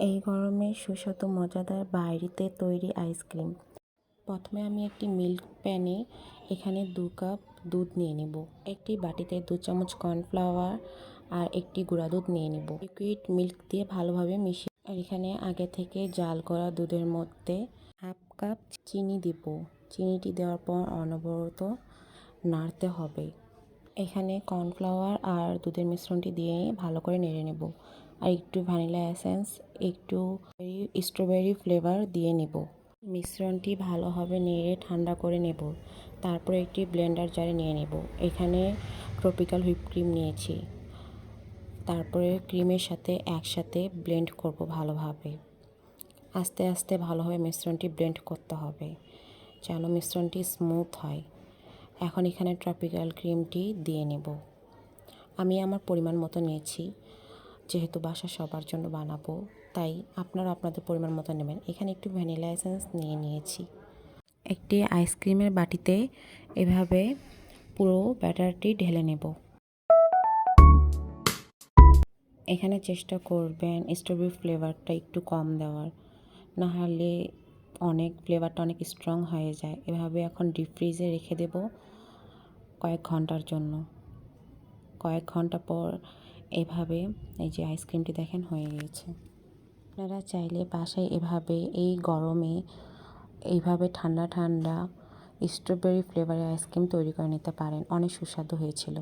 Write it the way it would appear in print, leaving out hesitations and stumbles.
এই গরমে সুস্বাদু মজাদার বাড়িতে তৈরি আইসক্রিম। প্রথমে আমি একটি মিল্ক প্যানে এখানে 2 কাপ দুধ নিয়ে নেব। একটি বাটিতে 2 চামচ কর্নফ্লাওয়ার আর একটি গুঁড়া দুধ নিয়ে নেব। লিকুইড মিল্ক দিয়ে ভালোভাবে মিশিয়ে আর এখানে আগে থেকে জাল করা দুধের মধ্যে হাফ কাপ চিনি দিব। চিনিটি দেওয়ার পর অনবরত নাড়তে হবে। এখানে কর্নফ্লাওয়ার আর দুধের মিশ্রণটি দিয়ে ভালো করে নেড়ে নেব। আর একটু ভ্যানিলা এসেন্স, একটু স্ট্রবেরি ফ্লেভার দিয়ে নেব। মিশ্রণটি ভালোভাবে নেড়ে ঠান্ডা করে নেব। তারপরে একটি ব্লেন্ডার জারে নিয়ে নেব। এখানে ট্রপিক্যাল হুইপ ক্রিম নিয়েছি। তারপরে ক্রিমের সাথে একসাথে ব্লেন্ড করব ভালোভাবে। আস্তে আস্তে ভালোভাবে মিশ্রণটি ব্লেন্ড করতে হবে যেন মিশ্রণটি স্মুথ হয়। এখন এখানে ট্রপিক্যাল ক্রিমটি দিয়ে নেব। আমি আমার পরিমাণ মতো নিয়েছি, যেহেতু বাসা সবার জন্য বানাবো, তাই আপনারা আপনাদের পরিমাণ মতো নেবেন। এখানে একটু ভ্যানিলা এসেন্স নিয়ে নিয়েছি। একটি আইসক্রিমের বাটিতে এভাবে পুরো ব্যাটারটি ঢেলে নেব। এখানে চেষ্টা করবেন স্ট্রবেরি ফ্লেভারটা একটু কম দেওয়ার, না হলে ফ্লেভারটা অনেক স্ট্রং হয়ে যায়। এভাবে এখন ডিপ ফ্রিজে রেখে দেব কয়েক ঘন্টার জন্য। কয়েক ঘন্টা পর এভাবে এই যে আইসক্রিমটি দেখেন হয়ে গেছে। আপনারা চাইলে বাসায় এভাবে এই গরমে এইভাবে ঠান্ডা ঠান্ডা স্ট্রবেরি ফ্লেভারের আইসক্রিম তৈরি করে নিতে পারেন। অনেক সুস্বাদু হয়েছিল।